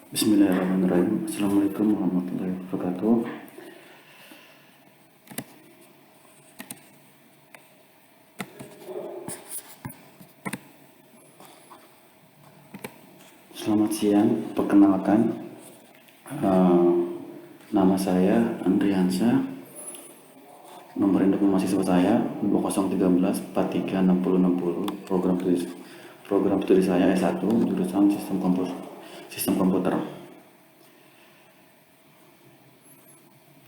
Bismillahirrahmanirrahim. Assalamualaikum warahmatullahi wabarakatuh. Selamat siang. Perkenalkan, eh, nama saya Andriansyah. Nomor induk mahasiswa saya 2013 436060. Program studi saya S1 jurusan Sistem Komputer.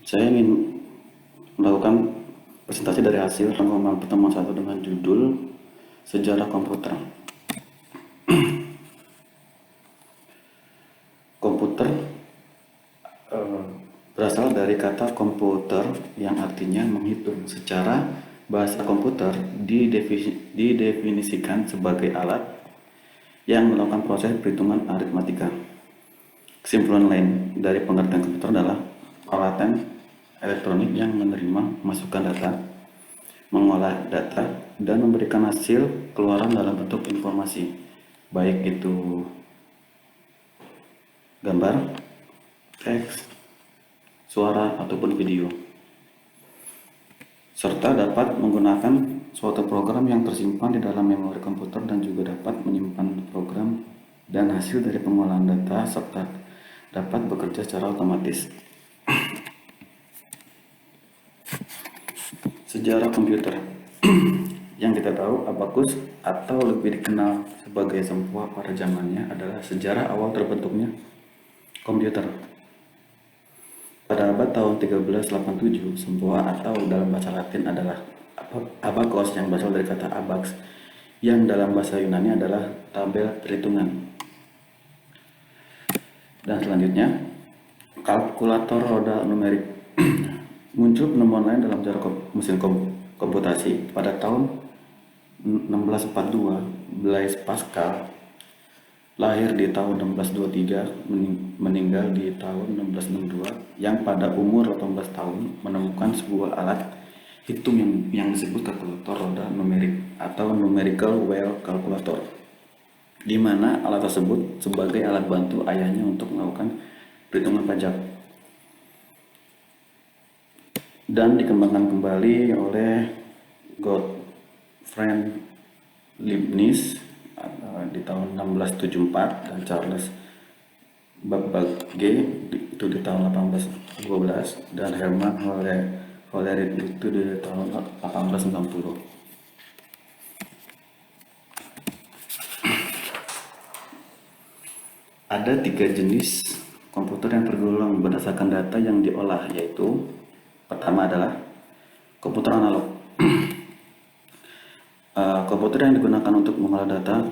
Saya ingin melakukan presentasi dari hasil rangkuman pertemuan 1 dengan judul Sejarah Komputer. Komputer berasal dari kata komputer yang artinya menghitung. Secara bahasa komputer didefinisikan sebagai alat yang melakukan proses perhitungan aritmatika. Kesimpulan lain dari pengertian komputer adalah peralatan elektronik yang menerima masukan data, mengolah data, dan memberikan hasil keluaran dalam bentuk informasi, baik itu gambar, teks, suara, ataupun video, serta dapat menggunakan suatu program yang tersimpan di dalam memori komputer dan juga dapat menyimpan program dan hasil dari pengolahan data serta dapat bekerja secara otomatis. Sejarah komputer. Yang kita tahu, abacus atau lebih dikenal sebagai sempoa pada zamannya adalah sejarah awal terbentuknya komputer. Pada abad tahun 1387, sempoa atau dalam bahasa Latin adalah abacus yang berasal dari kata abax, yang dalam bahasa Yunani adalah tabel perhitungan. Dan selanjutnya, kalkulator roda numerik. Muncul penemuan lain dalam sejarah mesin komputasi pada tahun 1642. Blaise Pascal lahir di tahun 1623, meninggal di tahun 1662, yang pada umur 18 tahun menemukan sebuah alat hitung yang disebut kalkulator roda numerik atau numerical wheel calculator, di mana alat tersebut sebagai alat bantu ayahnya untuk melakukan perhitungan pajak, dan dikembangkan kembali oleh Gottfried Leibniz di tahun 1674 dan Charles Babbage itu di tahun 1812 dan Hermann Hollerith itu di tahun 1890. Ada 3 jenis komputer yang tergolong berdasarkan data yang diolah, yaitu pertama adalah komputer analog. Komputer yang digunakan untuk mengolah data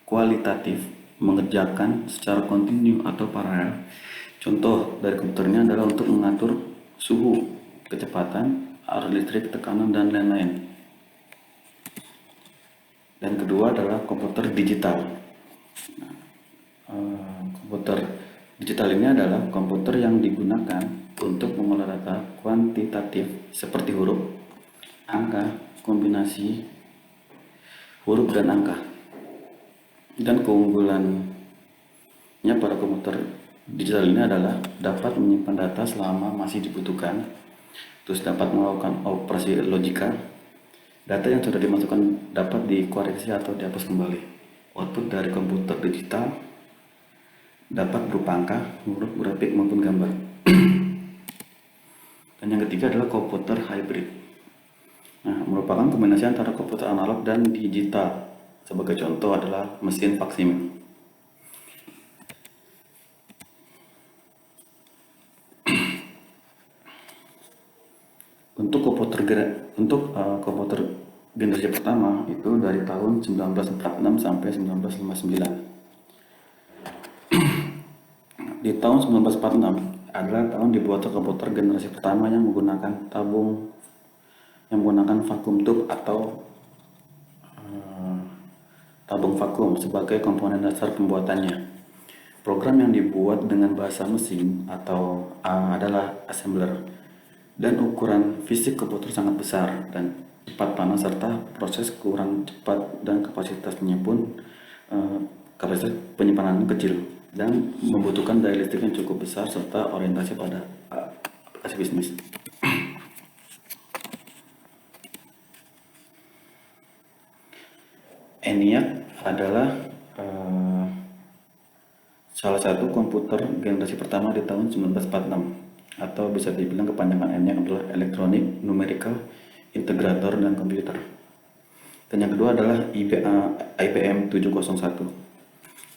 kualitatif, mengerjakan secara kontinu atau paralel. Contoh dari komputernya adalah untuk mengatur suhu, kecepatan, arus listrik, tekanan, dan lain-lain. Dan kedua adalah komputer digital. Komputer digital ini adalah komputer yang digunakan untuk mengolah data kuantitatif seperti huruf, angka, kombinasi huruf dan angka. Dan keunggulannya pada komputer digital ini adalah dapat menyimpan data selama masih dibutuhkan, terus dapat melakukan operasi logika. Data yang sudah dimasukkan dapat dikoreksi atau dihapus kembali. Output dari komputer digital dapat berupa angka, huruf, grafik, maupun gambar. Dan yang ketiga adalah komputer hybrid. Nah, merupakan kombinasi antara komputer analog dan digital. Sebagai contoh adalah mesin faksimil. Untuk komputer generasi pertama itu dari tahun 1946 sampai 1959. Di tahun 1946 adalah tahun dibuatnya komputer generasi pertama yang menggunakan vacuum tube atau tabung vakum sebagai komponen dasar pembuatannya. Program yang dibuat dengan bahasa mesin atau adalah assembler, dan ukuran fisik komputer sangat besar dan cepat panas serta proses kurang cepat, dan kapasitas penyimpanan kecil. dan membutuhkan daya listrik yang cukup besar serta orientasi pada aplikasi bisnis. ENIAC adalah salah satu komputer generasi pertama di tahun 1946, atau bisa dibilang kepanjangan ENIAC adalah Electronic Numerical Integrator dan Computer. Dan yang kedua adalah IBM 701,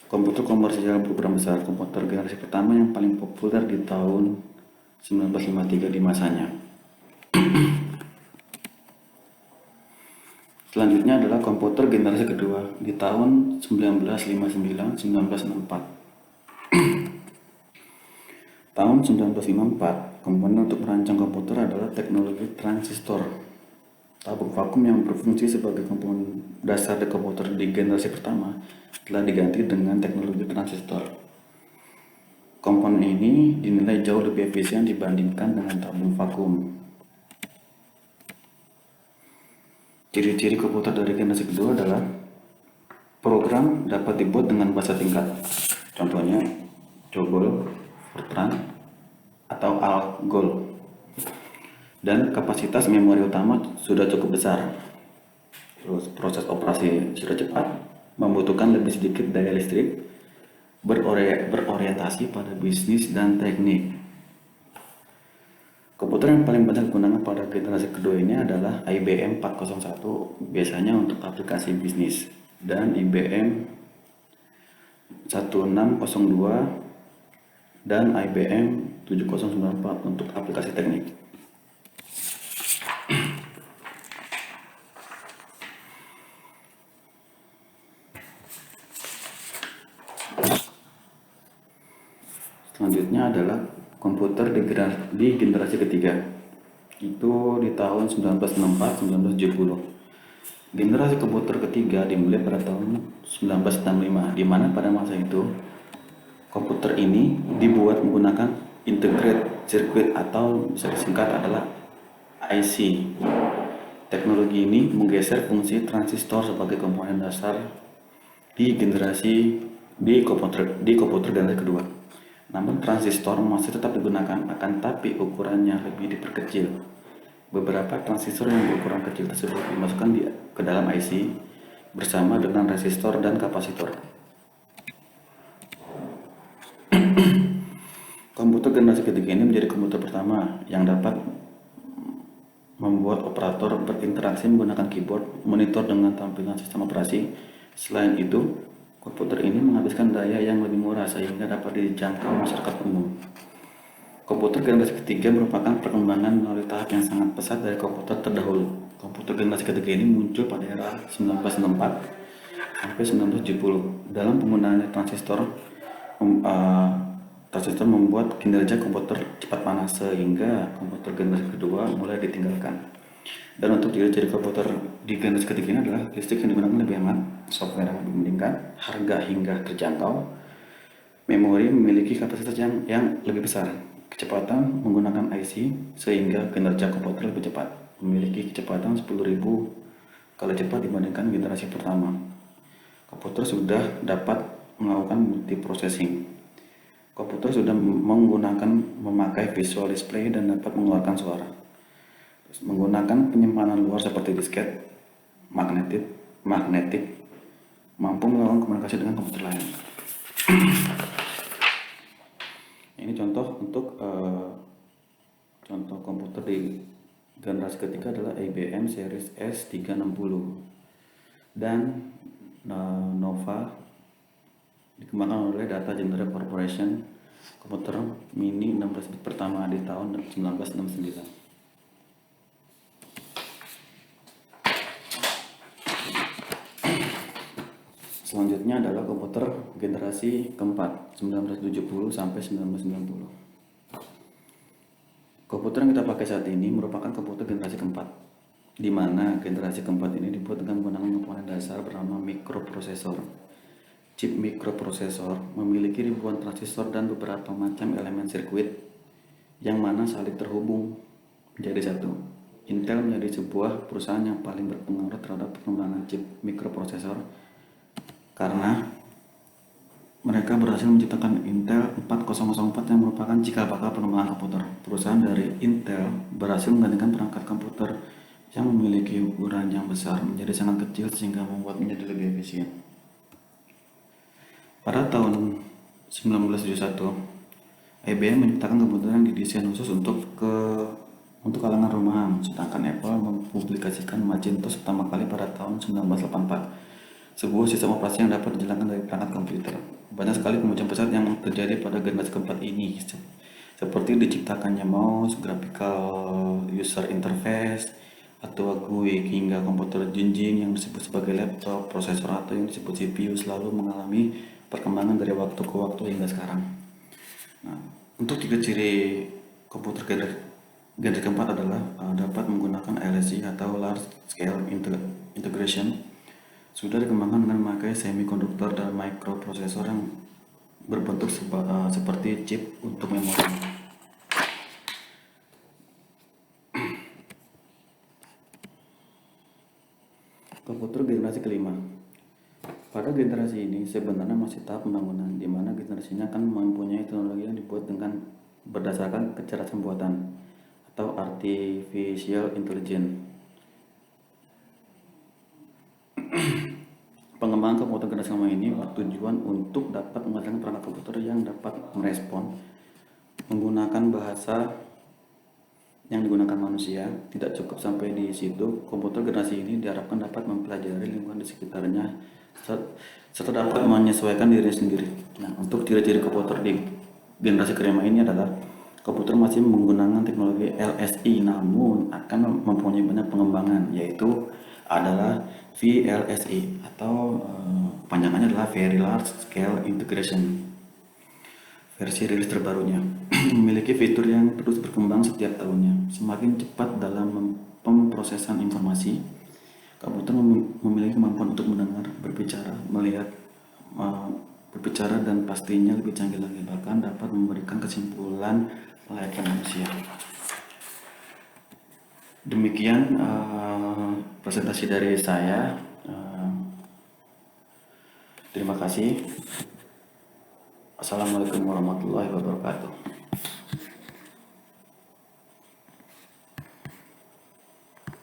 komputer komersial berukuran besar, komputer generasi pertama yang paling populer di tahun 1953 di masanya. Selanjutnya adalah komputer generasi kedua di tahun 1959-1964. Tahun 1954, komponen untuk merancang komputer adalah teknologi transistor. Tabung vakum yang berfungsi sebagai komponen dasar di komputer di generasi pertama telah diganti dengan teknologi transistor. Komponen ini dinilai jauh lebih efisien dibandingkan dengan tabung vakum. Ciri-ciri komputer dari generasi kedua adalah program dapat dibuat dengan bahasa tingkat, contohnya COBOL, Fortran, atau ALGOL. Dan kapasitas memori utama sudah cukup besar. Terus proses operasi sudah cepat, membutuhkan lebih sedikit daya listrik, berorientasi pada bisnis dan teknik. Komputer yang paling banyak digunakan pada generasi kedua ini adalah IBM 401, biasanya untuk aplikasi bisnis, dan IBM 1602 dan IBM 7094 untuk aplikasi teknik. Selanjutnya adalah komputer di generasi ketiga, itu di tahun 1964-1970. Generasi komputer ketiga dimulai pada tahun 1965, di mana pada masa itu komputer ini dibuat menggunakan integrated circuit atau bisa disingkat adalah IC. Teknologi ini menggeser fungsi transistor sebagai komponen dasar di komputer generasi kedua. Namun transistor masih tetap digunakan, akan tapi ukurannya lebih diperkecil. Beberapa transistor yang berukuran kecil tersebut dimasukkan ke dalam IC bersama dengan resistor dan kapasitor. Komputer generasi ketiga ini menjadi komputer pertama yang dapat membuat operator berinteraksi menggunakan keyboard, monitor dengan tampilan sistem operasi. Selain itu, komputer ini menghabiskan daya yang lebih murah sehingga dapat dijangkau masyarakat umum. Komputer generasi ketiga merupakan perkembangan melalui tahap yang sangat pesat dari komputer terdahulu. Komputer generasi ketiga ini muncul pada era 1964 sampai 1970. Dalam penggunaannya transistor membuat kinerja komputer cepat panas sehingga komputer generasi kedua mulai ditinggalkan. Dan untuk ciri-ciri komputer di generasi ketiga ini adalah listrik yang digunakan lebih hemat, software yang lebih meningkat, harga hingga terjangkau, memori memiliki kapasitas yang lebih besar, kecepatan menggunakan IC sehingga kinerja komputer lebih cepat, memiliki kecepatan 10.000 kali cepat dibandingkan generasi pertama. Komputer sudah dapat melakukan multiprocessing. Komputer sudah memakai visual display dan dapat mengeluarkan suara. Menggunakan penyimpanan luar seperti disket, magnetik, mampu melakukan komunikasi dengan komputer lain. Ini contoh untuk contoh komputer di generasi ketiga adalah IBM Series S360 dan Nova, dikembangkan oleh Data General Corporation, komputer mini 16 bit pertama di tahun 1969. Selanjutnya adalah komputer generasi keempat 1970 sampai 1990. Komputer yang kita pakai saat ini merupakan komputer generasi keempat, di mana generasi keempat ini dibuat dengan menggunakan komponen dasar bernama mikroprosesor. Chip mikroprosesor memiliki ribuan transistor dan beberapa macam elemen sirkuit yang mana saling terhubung menjadi satu. Intel menjadi sebuah perusahaan yang paling berpengaruh terhadap perkembangan chip mikroprosesor karena mereka berhasil menciptakan Intel 4004 yang merupakan cikal bakal pengembangan komputer. Perusahaan dari Intel berhasil menggantikan perangkat komputer yang memiliki ukuran yang besar menjadi sangat kecil sehingga membuat menjadi lebih efisien. Pada tahun 1971, IBM menciptakan komputer yang didesain khusus untuk kalangan rumahan, sedangkan Apple mempublikasikan Macintosh pertama kali pada tahun 1984. Sebuah sistem operasi yang dapat dijalankan dari perangkat komputer. Banyak sekali kemajuan besar yang terjadi pada generasi keempat ini, seperti diciptakannya mouse, graphical user interface, atau GUI, hingga komputer jinjing yang disebut sebagai laptop, prosesor atau yang disebut CPU selalu mengalami perkembangan dari waktu ke waktu hingga sekarang. Nah, untuk tiga ciri komputer generasi keempat adalah dapat menggunakan LSI atau Large Scale Integration. Sudah dikembangkan dengan memakai semikonduktor dan microprosesor yang berbentuk seperti chip untuk memori. Komputer generasi kelima. Pada generasi ini sebenarnya masih tahap pembangunan, di mana generasinya akan mempunyai teknologi yang dibuat dengan berdasarkan kecerdasan buatan atau artificial intelligence. Pengembangan komputer generasi kelima ini bertujuan untuk dapat menghasilkan perangkat komputer yang dapat merespon menggunakan bahasa yang digunakan manusia. Tidak cukup sampai di situ, komputer generasi ini diharapkan dapat mempelajari lingkungan di sekitarnya serta dapat menyesuaikan diri sendiri. Nah, untuk ciri-ciri komputer di generasi kelima ini adalah komputer masih menggunakan teknologi LSI namun akan mempunyai banyak pengembangan, yaitu adalah VLSI atau panjangannya adalah Very Large Scale Integration. Versi rilis terbarunya memiliki fitur yang terus berkembang setiap tahunnya. Semakin cepat dalam pemrosesan informasi, komputer memiliki kemampuan untuk mendengar, berbicara, melihat, berbicara, dan pastinya lebih canggih lagi, bahkan dapat memberikan kesimpulan layaknya manusia. Demikian presentasi dari saya. Terima kasih. Assalamualaikum warahmatullahi wabarakatuh.